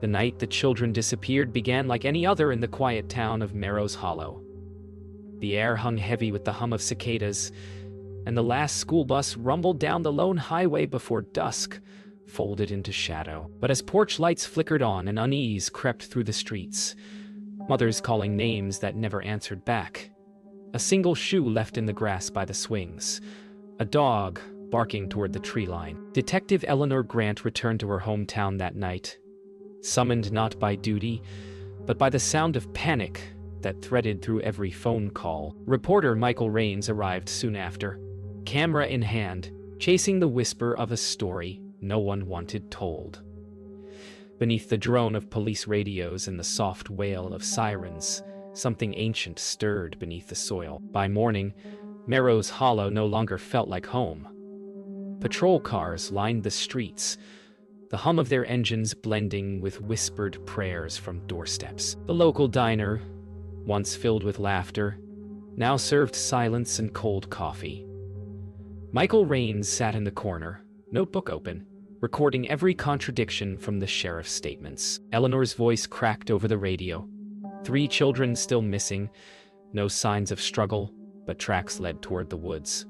The night the children disappeared began like any other in the quiet town of Merrow's Hollow. The air hung heavy with the hum of cicadas, and the last school bus rumbled down the lone highway before dusk folded into shadow. But as porch lights flickered on and unease crept through the streets, mothers calling names that never answered back, a single shoe left in the grass by the swings, a dog barking toward the tree line. Detective Eleanor Grant returned to her hometown that night, summoned not by duty, but by the sound of panic that threaded through every phone call. Reporter Michael Raines arrived soon after, camera in hand, chasing the whisper of a story no one wanted told. Beneath the drone of police radios and the soft wail of sirens, something ancient stirred beneath the soil. By morning, Merrow's Hollow no longer felt like home. Patrol cars lined the streets, the hum of their engines blending with whispered prayers from doorsteps. The local diner, once filled with laughter, now served silence and cold coffee. Michael Raines sat in the corner, notebook open, recording every contradiction from the sheriff's statements. Eleanor's voice cracked over the radio. 3 children still missing, no signs of struggle, but tracks led toward the woods.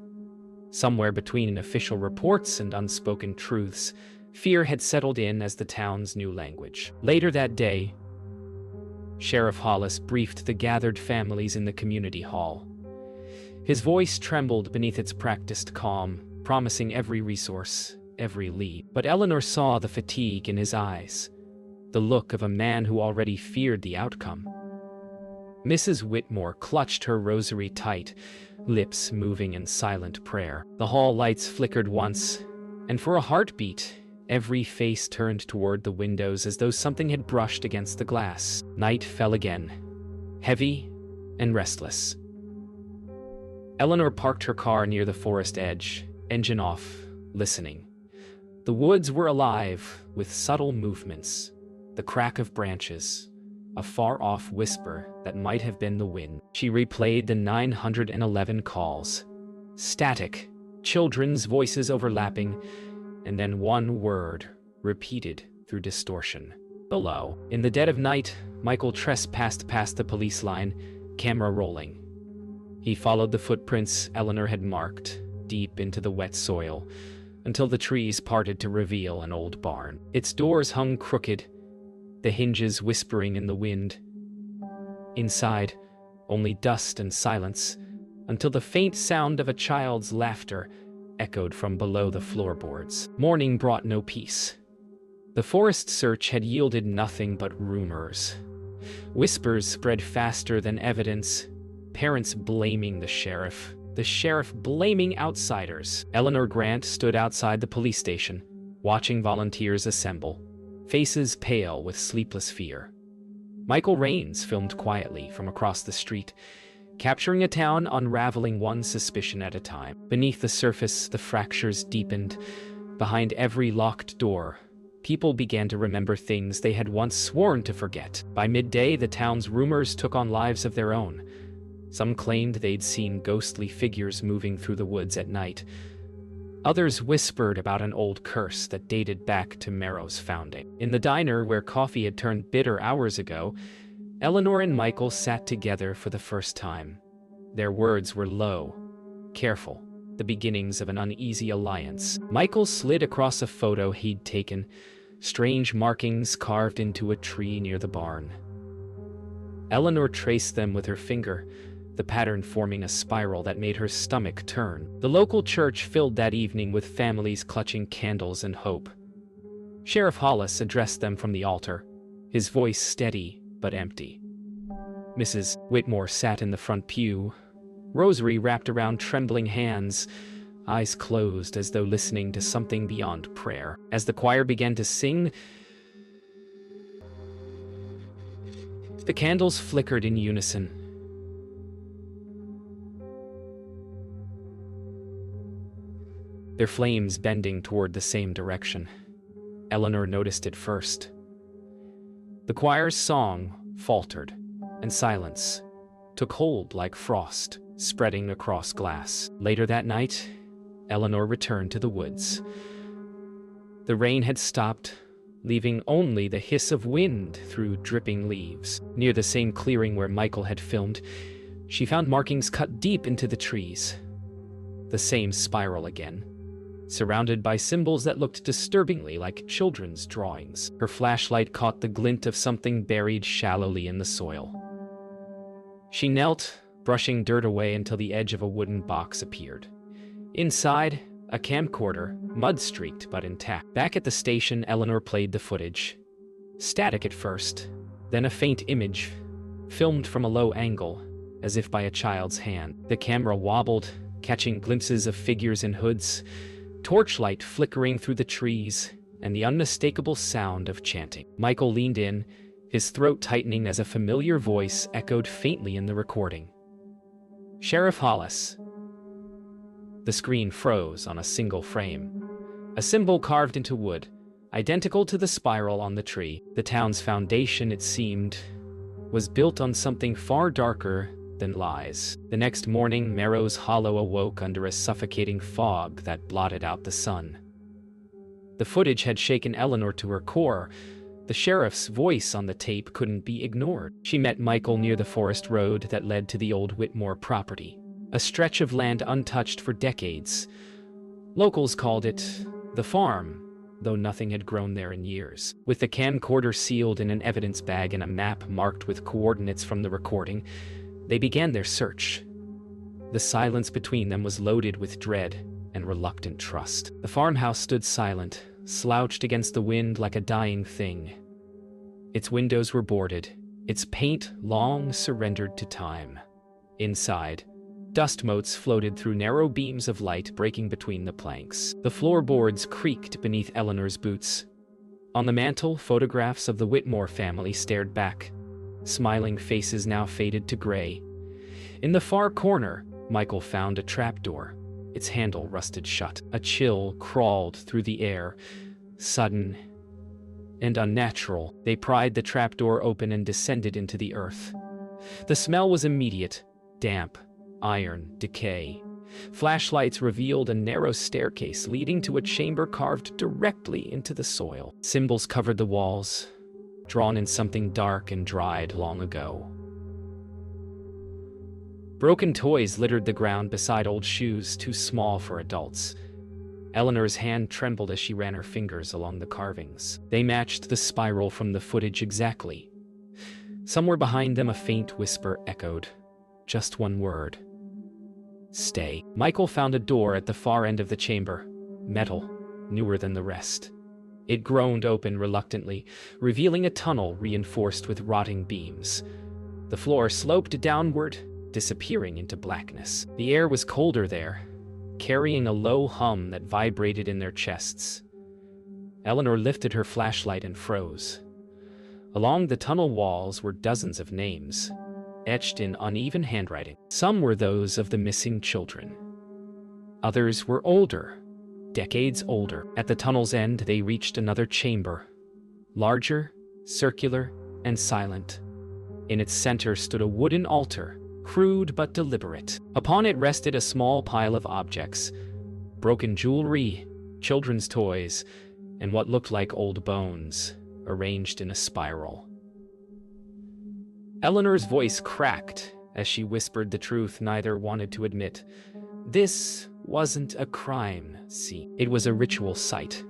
Somewhere between official reports and unspoken truths, fear had settled in as the town's new language. Later that day, Sheriff Hollis briefed the gathered families in the community hall. His voice trembled beneath its practiced calm, promising every resource, every lead. But Eleanor saw the fatigue in his eyes, the look of a man who already feared the outcome. Mrs. Whitmore clutched her rosary tight, lips moving in silent prayer. The hall lights flickered once, and for a heartbeat, every face turned toward the windows as though something had brushed against the glass. Night fell again, heavy and restless. Eleanor parked her car near the forest edge, engine off, listening. The woods were alive with subtle movements, the crack of branches, a far-off whisper that might have been the wind. She replayed the 911 calls. Static, children's voices overlapping, and then one word, repeated through distortion. Below. In the dead of night, Michael trespassed past the police line, camera rolling. He followed the footprints Eleanor had marked, deep into the wet soil, until the trees parted to reveal an old barn. Its doors hung crooked, the hinges whispering in the wind. Inside, only dust and silence, until the faint sound of a child's laughter echoed from below the floorboards. Morning brought no peace. The forest search had yielded nothing but rumors. Whispers spread faster than evidence, parents blaming the sheriff blaming outsiders. Eleanor Grant stood outside the police station, watching volunteers assemble, faces pale with sleepless fear. Michael Raines filmed quietly from across the street, capturing a town unraveling one suspicion at a time. Beneath the surface, the fractures deepened. Behind every locked door, people began to remember things they had once sworn to forget. By midday, the town's rumors took on lives of their own. Some claimed they'd seen ghostly figures moving through the woods at night. Others whispered about an old curse that dated back to Merrow's founding. In the diner, where coffee had turned bitter hours ago, Eleanor and Michael sat together for the first time. Their words were low, careful, the beginnings of an uneasy alliance. Michael slid across a photo he'd taken, strange markings carved into a tree near the barn. Eleanor traced them with her finger, the pattern forming a spiral that made her stomach turn. The local church filled that evening with families clutching candles and hope. Sheriff Hollis addressed them from the altar, his voice steady but empty. Mrs. Whitmore sat in the front pew, rosary wrapped around trembling hands, eyes closed as though listening to something beyond prayer. As the choir began to sing, the candles flickered in unison. Their flames bending toward the same direction. Eleanor noticed it first. The choir's song faltered, and silence took hold like frost, spreading across glass. Later that night, Eleanor returned to the woods. The rain had stopped, leaving only the hiss of wind through dripping leaves. Near the same clearing where Michael had filmed, she found markings cut deep into the trees. The same spiral again, surrounded by symbols that looked disturbingly like children's drawings. Her flashlight caught the glint of something buried shallowly in the soil. She knelt, brushing dirt away until the edge of a wooden box appeared. Inside, a camcorder, mud-streaked but intact. Back at the station, Eleanor played the footage. Static at first, then a faint image, filmed from a low angle, as if by a child's hand. The camera wobbled, catching glimpses of figures in hoods, torchlight flickering through the trees, and the unmistakable sound of chanting. Michael leaned in, his throat tightening as a familiar voice echoed faintly in the recording. "Sheriff Hollis." The screen froze on a single frame. A symbol carved into wood, identical to the spiral on the tree. The town's foundation, it seemed, was built on something far darker than lies. The next morning, Merrow's Hollow awoke under a suffocating fog that blotted out the sun. The footage had shaken Eleanor to her core. The sheriff's voice on the tape couldn't be ignored. She met Michael near the forest road that led to the old Whitmore property, a stretch of land untouched for decades. Locals called it the farm, though nothing had grown there in years. With the camcorder sealed in an evidence bag and a map marked with coordinates from the recording, they began their search. The silence between them was loaded with dread and reluctant trust. The farmhouse stood silent, slouched against the wind like a dying thing. Its windows were boarded, its paint long surrendered to time. Inside, dust motes floated through narrow beams of light breaking between the planks. The floorboards creaked beneath Eleanor's boots. On the mantel, photographs of the Whitmore family stared back, smiling faces now faded to gray. In the far corner, Michael found a trapdoor, its handle rusted shut. A chill crawled through the air, sudden and unnatural. They pried the trapdoor open and descended into the earth. The smell was immediate, damp, iron, decay. Flashlights revealed a narrow staircase leading to a chamber carved directly into the soil. Symbols covered the walls, drawn in something dark and dried long ago. Broken toys littered the ground beside old shoes too small for adults. Eleanor's hand trembled as she ran her fingers along the carvings. They matched the spiral from the footage exactly. Somewhere behind them, a faint whisper echoed. Just one word. Stay. Michael found a door at the far end of the chamber, metal, newer than the rest. It groaned open reluctantly, revealing a tunnel reinforced with rotting beams. The floor sloped downward, disappearing into blackness. The air was colder there, carrying a low hum that vibrated in their chests. Eleanor lifted her flashlight and froze. Along the tunnel walls were dozens of names, etched in uneven handwriting. Some were those of the missing children. Others were older, decades older. At the tunnel's end, they reached another chamber, larger, circular, and silent. In its center stood a wooden altar, crude but deliberate. Upon it rested a small pile of objects, broken jewelry, children's toys, and what looked like old bones, arranged in a spiral. Eleanor's voice cracked as she whispered the truth neither wanted to admit. This wasn't a crime scene. It was a ritual site.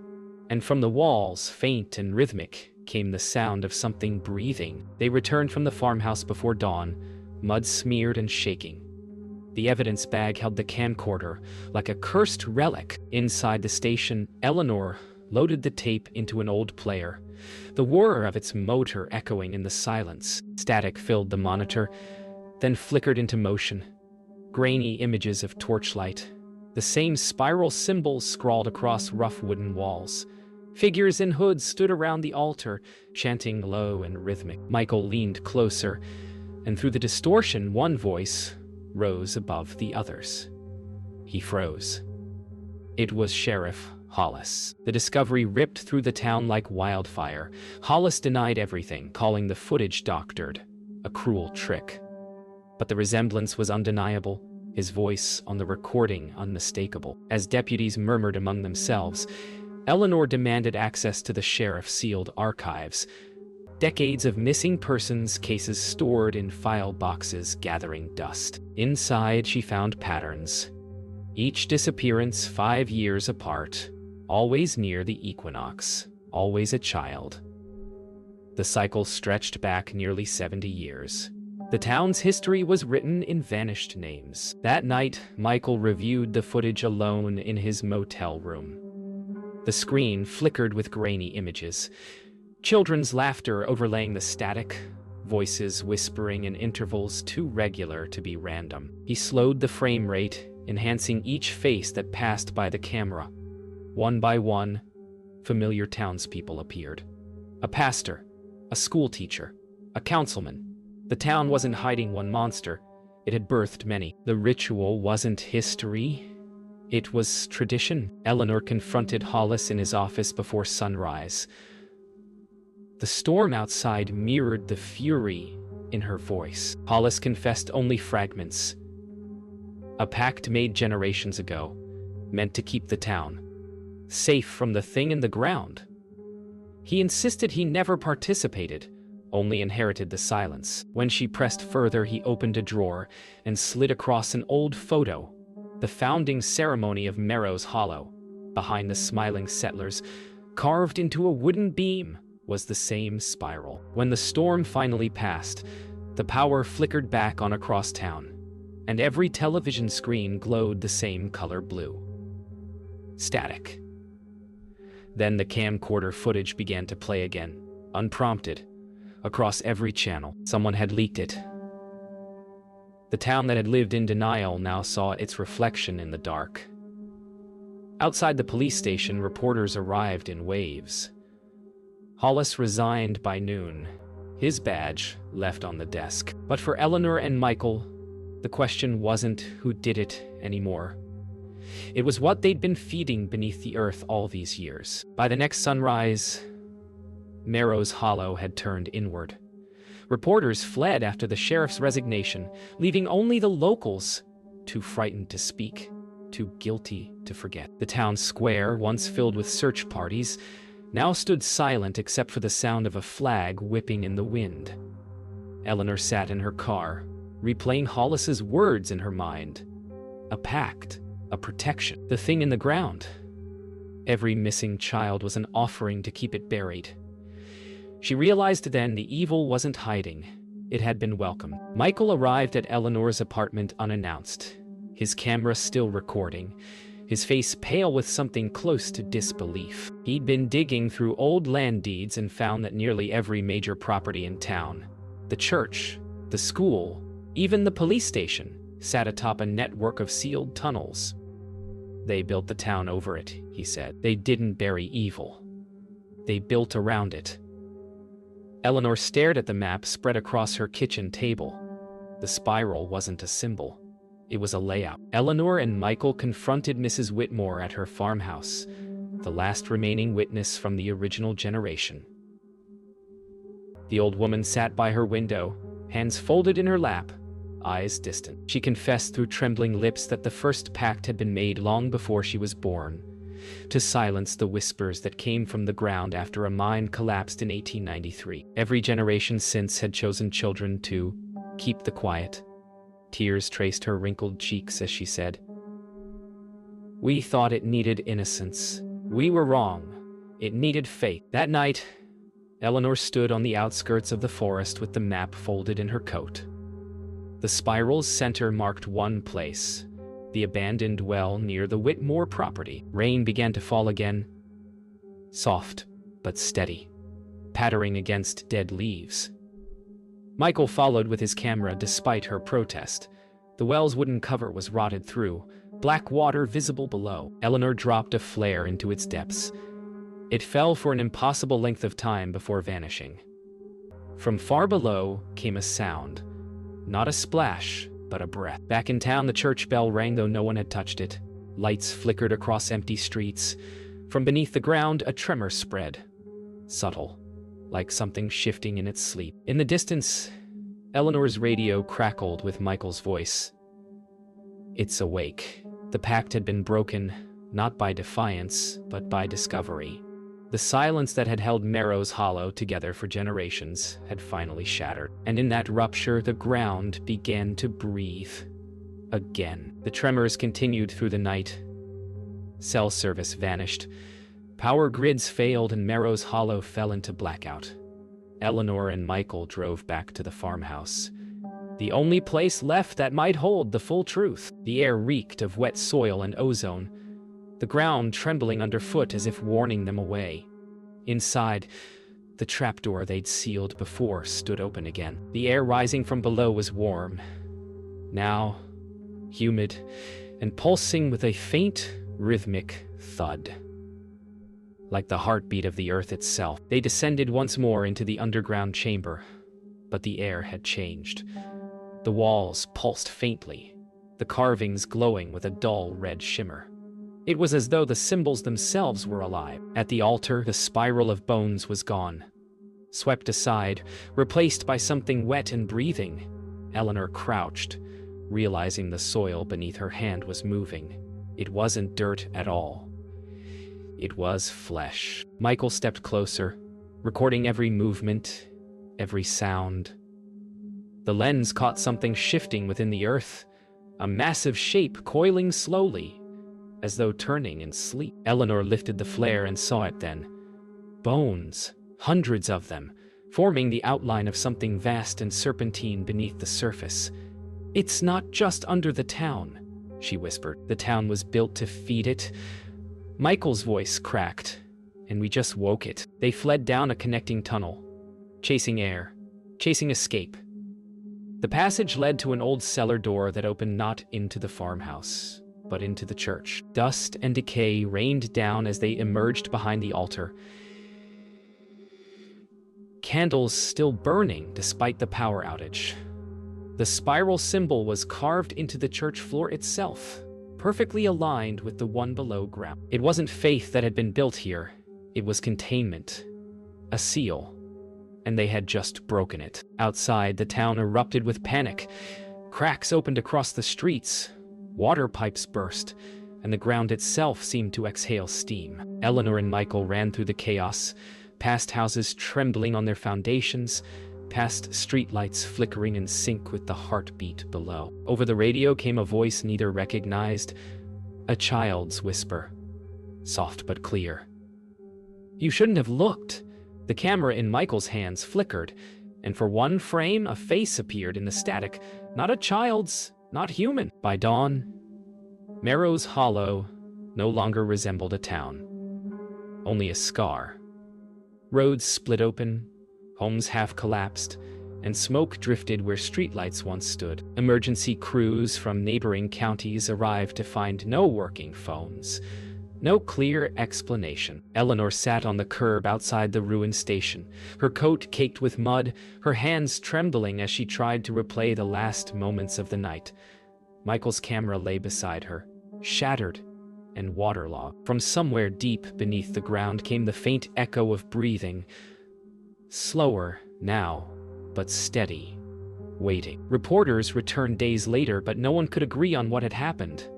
And from the walls, faint and rhythmic, came the sound of something breathing. They returned from the farmhouse before dawn, mud-smeared and shaking. The evidence bag held the camcorder, like a cursed relic. Inside the station, Eleanor loaded the tape into an old player, the whir of its motor echoing in the silence. Static filled the monitor, then flickered into motion. Grainy images of torchlight, the same spiral symbols scrawled across rough wooden walls. Figures in hoods stood around the altar, chanting low and rhythmic. Michael leaned closer, and through the distortion, one voice rose above the others. He froze. It was Sheriff Hollis. The discovery ripped through the town like wildfire. Hollis denied everything, calling the footage doctored, a cruel trick. But the resemblance was undeniable, his voice on the recording unmistakable. As deputies murmured among themselves, Eleanor demanded access to the sheriff's sealed archives, decades of missing persons cases stored in file boxes gathering dust. Inside, she found patterns. Each disappearance 5 years apart, always near the equinox, always a child. The cycle stretched back nearly 70 years. The town's history was written in vanished names. That night, Michael reviewed the footage alone in his motel room. The screen flickered with grainy images, children's laughter overlaying the static, voices whispering in intervals too regular to be random. He slowed the frame rate, enhancing each face that passed by the camera. One by one, familiar townspeople appeared. A pastor, a schoolteacher, a councilman. The town wasn't hiding one monster, it had birthed many. The ritual wasn't history, it was tradition. Eleanor confronted Hollis in his office before sunrise. The storm outside mirrored the fury in her voice. Hollis confessed only fragments. A pact made generations ago, meant to keep the town safe from the thing in the ground. He insisted he never participated, only inherited the silence. When she pressed further, he opened a drawer and slid across an old photo, the founding ceremony of Merrow's Hollow. Behind the smiling settlers, carved into a wooden beam, was the same spiral. When the storm finally passed, the power flickered back on across town, and every television screen glowed the same color blue. Static. Then the camcorder footage began to play again, unprompted, across every channel. Someone had leaked it. The town that had lived in denial now saw its reflection in the dark. Outside the police station, reporters arrived in waves. Hollis resigned by noon, his badge left on the desk. But for Eleanor and Michael, the question wasn't who did it anymore. It was what they'd been feeding beneath the earth all these years. By the next sunrise, Merrow's Hollow had turned inward. Reporters fled after the sheriff's resignation, leaving only the locals, too frightened to speak, too guilty to forget. The town square, once filled with search parties, now stood silent except for the sound of a flag whipping in the wind. Eleanor sat in her car, replaying Hollis's words in her mind. A pact, a protection, the thing in the ground. Every missing child was an offering to keep it buried. She realized then the evil wasn't hiding, it had been welcome. Michael arrived at Eleanor's apartment unannounced, his camera still recording, his face pale with something close to disbelief. He'd been digging through old land deeds and found that nearly every major property in town, the church, the school, even the police station, sat atop a network of sealed tunnels. They built the town over it, he said. They didn't bury evil. They built around it. Eleanor stared at the map spread across her kitchen table. The spiral wasn't a symbol. It was a layout. Eleanor and Michael confronted Mrs. Whitmore at her farmhouse, the last remaining witness from the original generation. The old woman sat by her window, hands folded in her lap, eyes distant. She confessed through trembling lips that the first pact had been made long before she was born, to silence the whispers that came from the ground after a mine collapsed in 1893. Every generation since had chosen children to keep the quiet. Tears traced her wrinkled cheeks as she said, "We thought it needed innocence. We were wrong. It needed faith." That night, Eleanor stood on the outskirts of the forest with the map folded in her coat. The spiral's center marked one place, the abandoned well near the Whitmore property. Rain began to fall again, soft but steady, pattering against dead leaves. Michael followed with his camera despite her protest. The well's wooden cover was rotted through, black water visible below. Eleanor dropped a flare into its depths. It fell for an impossible length of time before vanishing. From far below came a sound, not a splash, but a breath. Back in town, the church bell rang though no one had touched it. Lights flickered across empty streets. From beneath the ground, a tremor spread, subtle, like something shifting in its sleep. In the distance, Eleanor's radio crackled with Michael's voice. "It's awake." The pact had been broken, not by defiance, but by discovery. The silence that had held Merrow's Hollow together for generations had finally shattered, and in that rupture, the ground began to breathe again. The tremors continued through the night. Cell service vanished. Power grids failed, and Merrow's Hollow fell into blackout. Eleanor and Michael drove back to the farmhouse, the only place left that might hold the full truth. The air reeked of wet soil and ozone, the ground trembling underfoot as if warning them away. Inside, the trapdoor they'd sealed before stood open again. The air rising from below was warm, now humid, and pulsing with a faint, rhythmic thud, like the heartbeat of the earth itself. They descended once more into the underground chamber, but the air had changed. The walls pulsed faintly, the carvings glowing with a dull red shimmer. It was as though the symbols themselves were alive. At the altar, the spiral of bones was gone, swept aside, replaced by something wet and breathing. Eleanor crouched, realizing the soil beneath her hand was moving. It wasn't dirt at all. It was flesh. Michael stepped closer, recording every movement, every sound. The lens caught something shifting within the earth, a massive shape coiling slowly, as though turning in sleep. Eleanor lifted the flare and saw it then. Bones, hundreds of them, forming the outline of something vast and serpentine beneath the surface. "It's not just under the town," she whispered. "The town was built to feed it." Michael's voice cracked, and we just woke it. They fled down a connecting tunnel, chasing air, chasing escape. The passage led to an old cellar door that opened not into the farmhouse, but into the church. Dust and decay rained down as they emerged behind the altar, candles still burning despite the power outage. The spiral symbol was carved into the church floor itself, perfectly aligned with the one below ground. It wasn't faith that had been built here, it was containment, a seal, and they had just broken it. Outside, the town erupted with panic. Cracks opened across the streets, water pipes burst, and the ground itself seemed to exhale steam. Eleanor and Michael ran through the chaos, past houses trembling on their foundations, past streetlights flickering in sync with the heartbeat below. Over the radio came a voice neither recognized, a child's whisper, soft but clear. "You shouldn't have looked." The camera in Michael's hands flickered, and for one frame, a face appeared in the static. Not a child's, not human. By dawn, Merrow's Hollow no longer resembled a town, only a scar. Roads split open, homes half collapsed, and smoke drifted where streetlights once stood. Emergency crews from neighboring counties arrived to find no working phones, no clear explanation. Eleanor sat on the curb outside the ruined station, her coat caked with mud, her hands trembling as she tried to replay the last moments of the night. Michael's camera lay beside her, shattered and waterlogged. From somewhere deep beneath the ground came the faint echo of breathing, slower now, but steady, waiting. Reporters returned days later, but no one could agree on what had happened.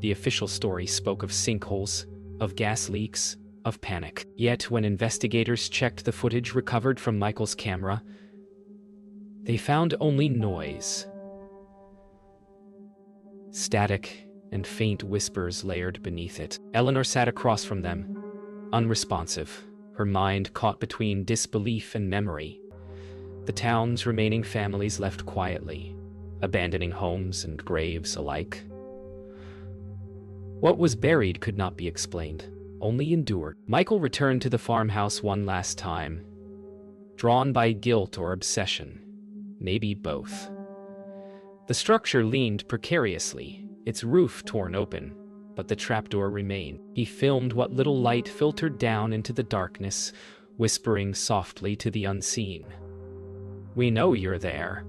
The official story spoke of sinkholes, of gas leaks, of panic. Yet when investigators checked the footage recovered from Michael's camera, they found only noise. Static and faint whispers layered beneath it. Eleanor sat across from them, unresponsive, her mind caught between disbelief and memory. The town's remaining families left quietly, abandoning homes and graves alike. What was buried could not be explained, only endured. Michael returned to the farmhouse one last time, drawn by guilt or obsession, maybe both. The structure leaned precariously, its roof torn open, but the trapdoor remained. He filmed what little light filtered down into the darkness, whispering softly to the unseen. "We know you're there."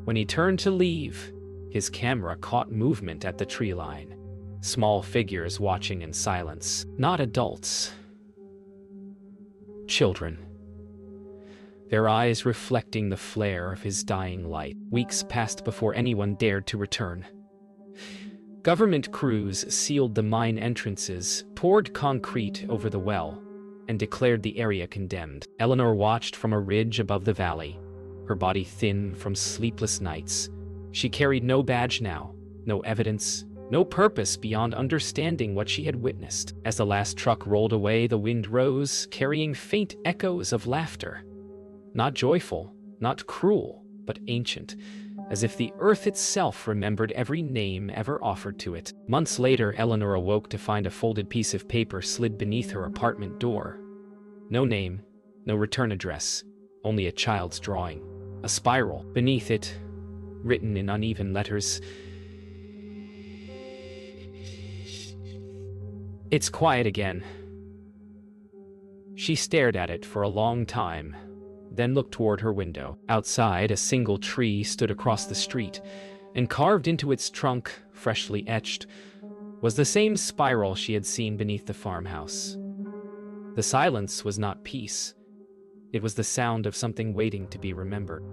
When he turned to leave, his camera caught movement at the tree line. Small figures watching in silence. Not adults. Children. Their eyes reflecting the flare of his dying light. Weeks passed before anyone dared to return. Government crews sealed the mine entrances, poured concrete over the well, and declared the area condemned. Eleanor watched from a ridge above the valley, her body thin from sleepless nights. She carried no badge now, no evidence, no purpose beyond understanding what she had witnessed. As the last truck rolled away, the wind rose, carrying faint echoes of laughter. Not joyful, not cruel, but ancient, as if the earth itself remembered every name ever offered to it. Months later, Eleanor awoke to find a folded piece of paper slid beneath her apartment door. No name, no return address, only a child's drawing. A spiral. Beneath it, written in uneven letters, "It's quiet again." She stared at it for a long time, then looked toward her window. Outside, a single tree stood across the street, and carved into its trunk, freshly etched, was the same spiral she had seen beneath the farmhouse. The silence was not peace. It was the sound of something waiting to be remembered.